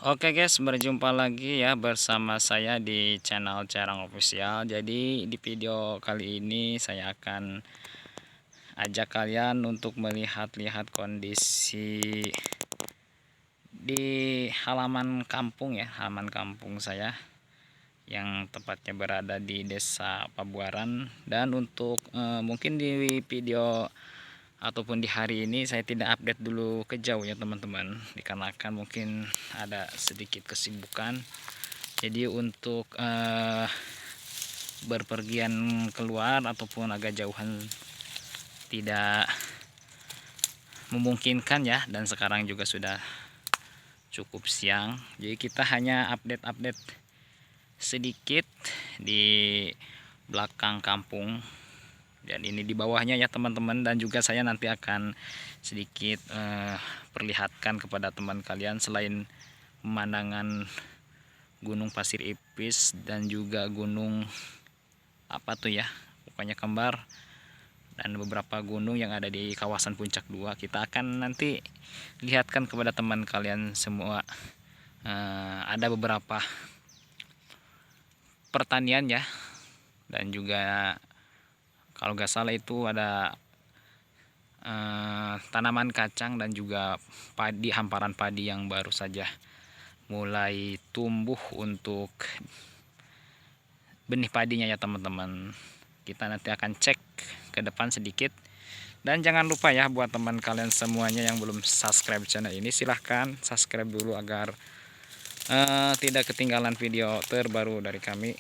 Oke guys, berjumpa lagi ya bersama saya di channel Carang Official. Jadi di video kali ini saya akan ajak kalian untuk melihat-lihat kondisi di halaman kampung ya, halaman kampung saya yang tepatnya berada di Desa Pabuaran. Dan untuk mungkin di video ataupun di hari ini saya tidak update dulu ke jauh ya teman-teman, dikarenakan mungkin ada sedikit kesibukan. Jadi untuk berpergian keluar ataupun agak jauhan tidak memungkinkan ya, dan sekarang juga sudah cukup siang. Jadi kita hanya update-update sedikit di belakang kampung, dan ini di bawahnya ya teman-teman. Dan juga saya nanti akan sedikit perlihatkan kepada teman kalian, selain pemandangan Gunung Pasir Ipis dan juga gunung apa tuh ya, pokoknya kembar, dan beberapa gunung yang ada di kawasan Puncak 2, kita akan nanti lihatkan kepada teman kalian semua. Ada beberapa pertanian ya, dan juga kalau nggak salah itu ada tanaman kacang dan juga padi, hamparan padi yang baru saja mulai tumbuh untuk benih padinya ya teman-teman. Kita nanti akan cek ke depan sedikit. Dan jangan lupa ya, buat teman kalian semuanya yang belum subscribe channel ini, silahkan subscribe dulu agar tidak ketinggalan video terbaru dari kami.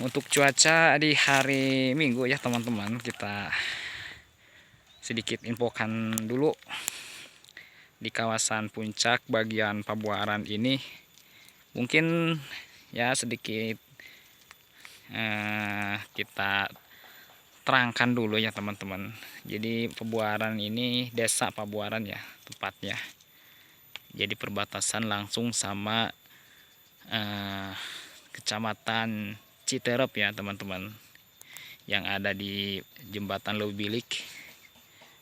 Untuk cuaca di hari Minggu ya teman-teman, kita sedikit infokan dulu. Di kawasan puncak bagian Pabuaran ini mungkin ya sedikit kita terangkan dulu ya teman-teman. Jadi Pabuaran ini, Desa Pabuaran ya tepatnya, jadi perbatasan langsung sama Kecamatan Citerep ya teman-teman, yang ada di Jembatan Leuwi Bilik.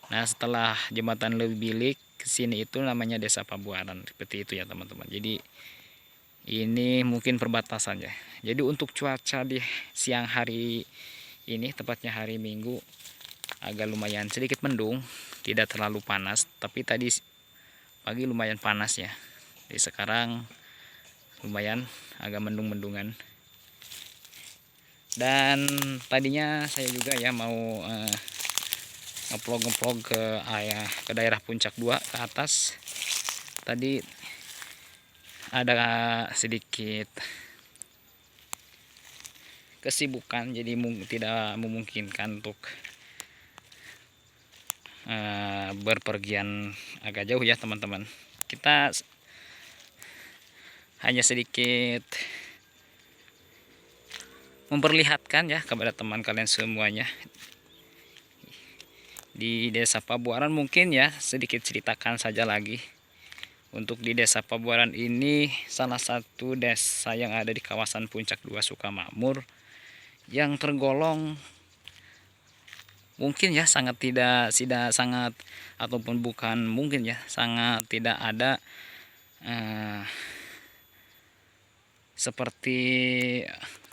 Nah setelah Jembatan Leuwi Bilik kesini itu namanya Desa Pabuaran, seperti itu ya teman-teman. Jadi ini mungkin perbatasan ya. Jadi untuk cuaca di siang hari ini, tepatnya hari Minggu, agak lumayan sedikit mendung, tidak terlalu panas, tapi tadi pagi lumayan panas ya. Jadi sekarang lumayan agak mendung-mendungan. Dan tadinya saya juga ya mau ngeplog ke daerah Puncak 2 ke atas. Tadi ada sedikit kesibukan, jadi tidak memungkinkan untuk berpergian agak jauh ya teman-teman. Kita hanya sedikit memperlihatkan ya kepada teman kalian semuanya di Desa Pabuaran. Mungkin ya sedikit ceritakan saja lagi. Untuk di Desa Pabuaran ini salah satu desa yang ada di kawasan Puncak 2 Sukamakmur, yang tergolong mungkin ya tidak sangat, ataupun bukan mungkin ya, sangat tidak ada seperti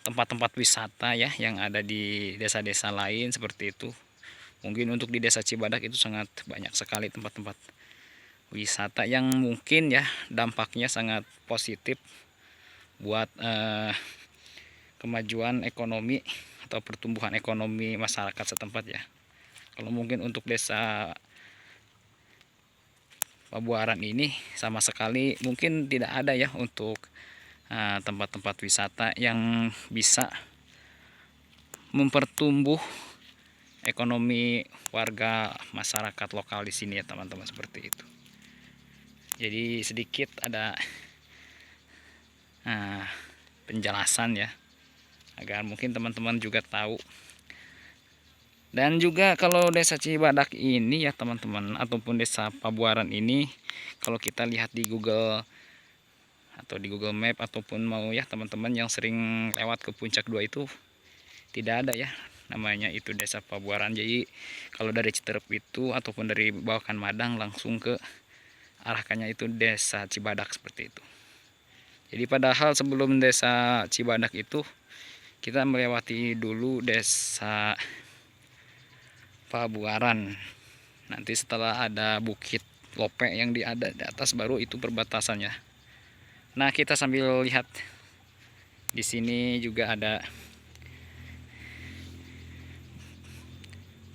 tempat-tempat wisata ya yang ada di desa-desa lain seperti itu. Mungkin untuk di Desa Cibadak itu sangat banyak sekali tempat-tempat wisata yang mungkin ya dampaknya sangat positif buat kemajuan ekonomi atau pertumbuhan ekonomi masyarakat setempat ya. Kalau mungkin untuk Desa Pabuaran ini sama sekali mungkin tidak ada ya untuk tempat-tempat wisata yang bisa mempertumbuh ekonomi warga masyarakat lokal di sini ya teman-teman, seperti itu. Jadi sedikit ada penjelasan ya, agar mungkin teman-teman juga tahu. Dan juga kalau Desa Cibadak ini ya teman-teman, ataupun Desa Pabuaran ini, kalau kita lihat di Google atau di Google Map, ataupun mau ya teman-teman yang sering lewat ke Puncak 2 itu, tidak ada ya namanya itu Desa Pabuaran. Jadi kalau dari Citerep itu ataupun dari Bawakan Madang langsung ke arahkannya itu desa Cibadak seperti itu. Jadi padahal sebelum desa Cibadak itu kita melewati dulu desa Pabuaran. Nanti setelah ada Bukit Lope yang ada di atas baru itu perbatasannya. Nah, kita sambil lihat di sini juga ada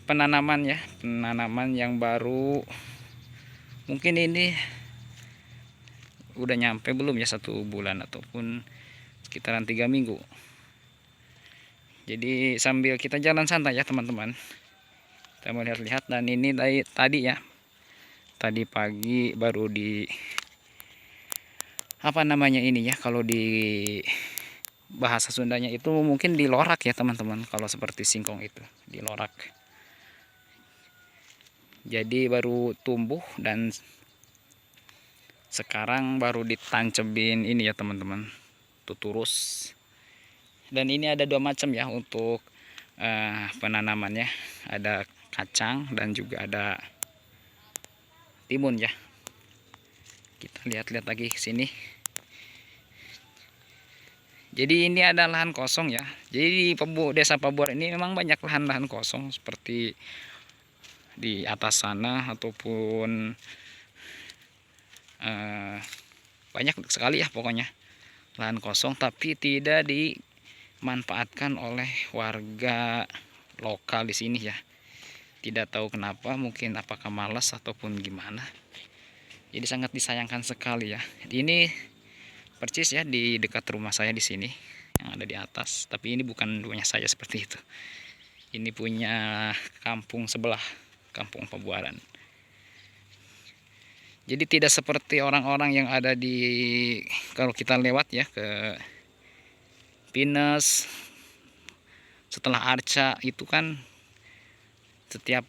penanaman ya, penanaman yang baru. Mungkin ini udah nyampe belum ya 1 bulan ataupun sekitaran 3 minggu. Jadi sambil kita jalan santai ya teman-teman, kita mau lihat-lihat. Dan ini tadi ya, tadi pagi baru di apa namanya ini ya, kalau di bahasa Sundanya itu mungkin dilorak ya teman-teman. Kalau seperti singkong itu dilorak. Jadi baru tumbuh dan sekarang baru ditancebin ini ya teman-teman, tuturus. Dan ini ada 2 macam ya untuk penanamannya, ada kacang dan juga ada timun ya. Kita lihat-lihat lagi ke sini. Jadi ini ada lahan kosong ya. Jadi di desa Pabuaran ini memang banyak lahan-lahan kosong seperti di atas sana ataupun banyak sekali ya pokoknya lahan kosong, tapi tidak dimanfaatkan oleh warga lokal di sini ya. Tidak tahu kenapa, mungkin apakah malas ataupun gimana. Jadi sangat disayangkan sekali ya. Ini persis ya di dekat rumah saya di sini yang ada di atas, tapi ini bukan punya saya seperti itu. Ini punya kampung sebelah, kampung Pabuaran. Jadi tidak seperti orang-orang yang ada di, kalau kita lewat ya ke Pinus setelah Arca itu kan setiap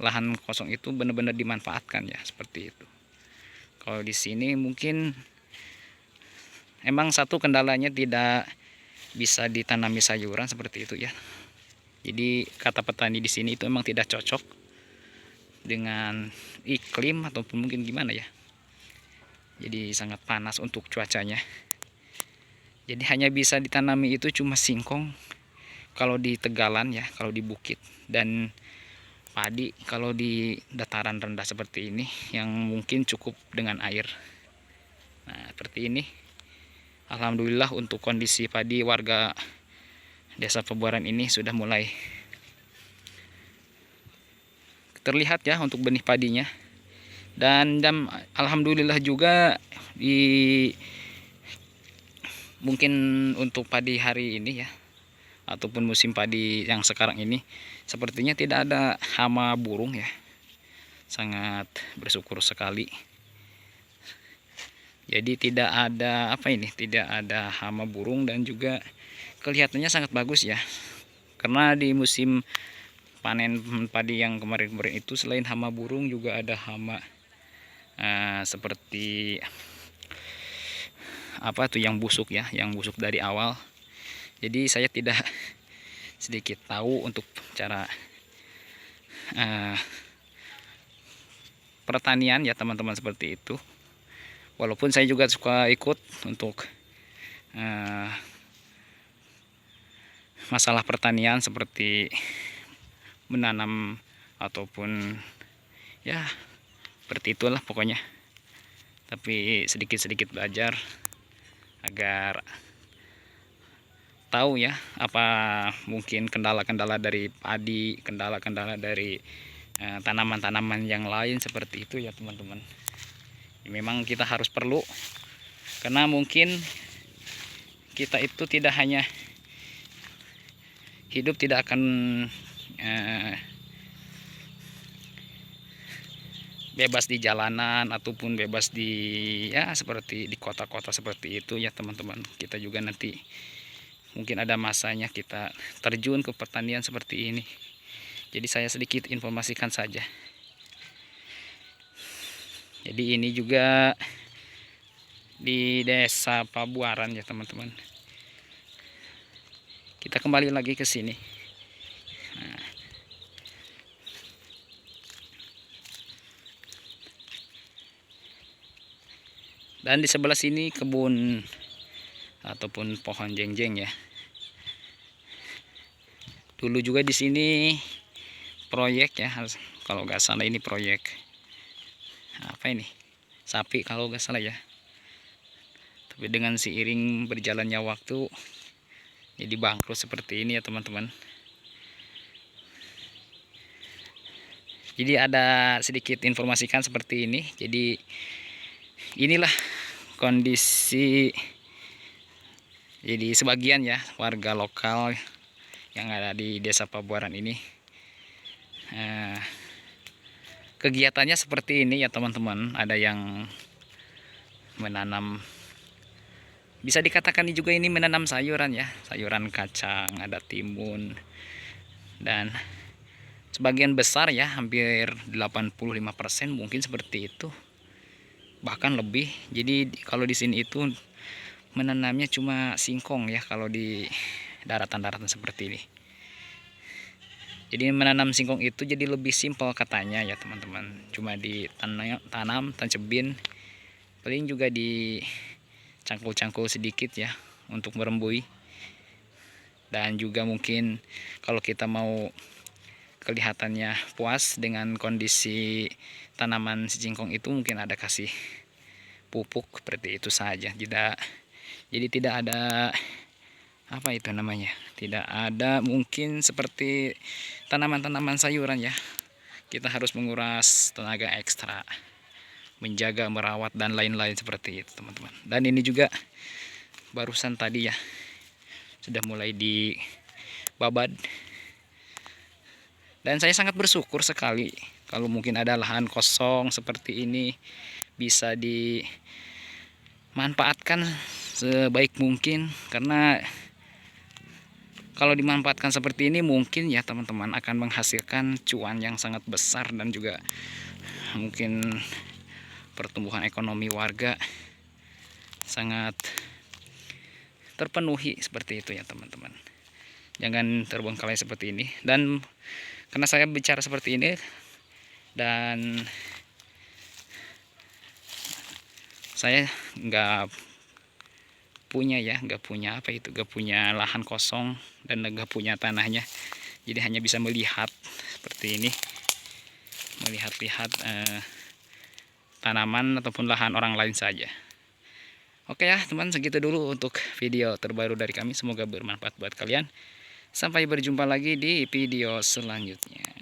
lahan kosong itu benar-benar dimanfaatkan ya, seperti itu. Kalau di sini mungkin emang satu kendalanya tidak bisa ditanami sayuran seperti itu ya. Jadi kata petani di sini itu emang tidak cocok dengan iklim ataupun mungkin gimana ya. Jadi sangat panas untuk cuacanya. Jadi hanya bisa ditanami itu cuma singkong kalau di tegalan ya, kalau di bukit, dan padi kalau di dataran rendah seperti ini yang mungkin cukup dengan air. Nah, seperti ini. Alhamdulillah untuk kondisi padi warga desa Pabuaran ini sudah mulai terlihat ya untuk benih padinya. Dan alhamdulillah juga mungkin untuk padi hari ini ya, ataupun musim padi yang sekarang ini sepertinya tidak ada hama burung ya. Sangat bersyukur sekali. Jadi tidak ada tidak ada hama burung, dan juga kelihatannya sangat bagus ya. Karena di musim panen padi yang kemarin-kemarin itu selain hama burung juga ada hama seperti apa tuh yang busuk ya, yang busuk dari awal. Jadi saya tidak sedikit tahu untuk cara pertanian ya teman-teman, seperti itu. Walaupun saya juga suka ikut untuk masalah pertanian seperti menanam ataupun ya seperti itulah pokoknya. Tapi sedikit-sedikit belajar agar tahu ya apa mungkin kendala-kendala dari padi, kendala-kendala dari tanaman-tanaman yang lain seperti itu ya teman-teman. Memang kita harus perlu, karena mungkin kita itu tidak hanya hidup tidak akan bebas di jalanan ataupun bebas di ya seperti di kota-kota seperti itu ya teman-teman. Kita juga nanti mungkin ada masanya kita terjun ke pertanian seperti ini. Jadi saya sedikit informasikan saja. Jadi ini juga di desa Pabuaran ya teman-teman. Kita kembali lagi ke sini. Nah, Dan di sebelah sini kebun ataupun pohon jengjeng ya. Dulu juga di sini proyek ya, kalau nggak salah ini proyek apa ini, sapi kalau nggak salah ya. Tapi dengan seiring berjalannya waktu jadi bangkrut seperti ini ya teman-teman. Jadi ada sedikit informasikan seperti ini. Jadi inilah kondisi, jadi sebagian ya warga lokal yang ada di Desa Pabuaran ini, kegiatannya seperti ini ya teman-teman. Ada yang menanam, bisa dikatakan juga ini menanam sayuran ya, sayuran kacang, ada timun, dan sebagian besar ya, hampir 85% mungkin seperti itu, bahkan lebih. Jadi kalau di sini itu menanamnya cuma singkong ya, kalau di daratan-daratan seperti ini. Jadi menanam singkong itu jadi lebih simpel katanya ya teman-teman. Cuma ditanam, tancebin, paling juga dicangkul-cangkul sedikit ya untuk merembui. Dan juga mungkin kalau kita mau kelihatannya puas dengan kondisi tanaman si singkong itu, mungkin ada kasih pupuk seperti itu saja. Jadi tidak ada apa itu namanya, tidak ada mungkin seperti tanaman-tanaman sayuran ya, kita harus menguras tenaga ekstra menjaga, merawat, dan lain-lain seperti itu teman-teman. Dan ini juga barusan tadi ya sudah mulai dibabad. Dan saya sangat bersyukur sekali kalau mungkin ada lahan kosong seperti ini bisa dimanfaatkan sebaik mungkin. Karena kalau dimanfaatkan seperti ini mungkin ya teman-teman akan menghasilkan cuan yang sangat besar, dan juga mungkin pertumbuhan ekonomi warga sangat terpenuhi seperti itu ya teman-teman. Jangan terbengkalai seperti ini. Dan karena saya bicara seperti ini dan saya nggak punya lahan kosong dan nggak punya tanahnya, jadi hanya bisa melihat seperti ini, melihat-lihat tanaman ataupun lahan orang lain saja. Oke ya teman, segitu dulu untuk video terbaru dari kami, semoga bermanfaat buat kalian. Sampai berjumpa lagi di video selanjutnya.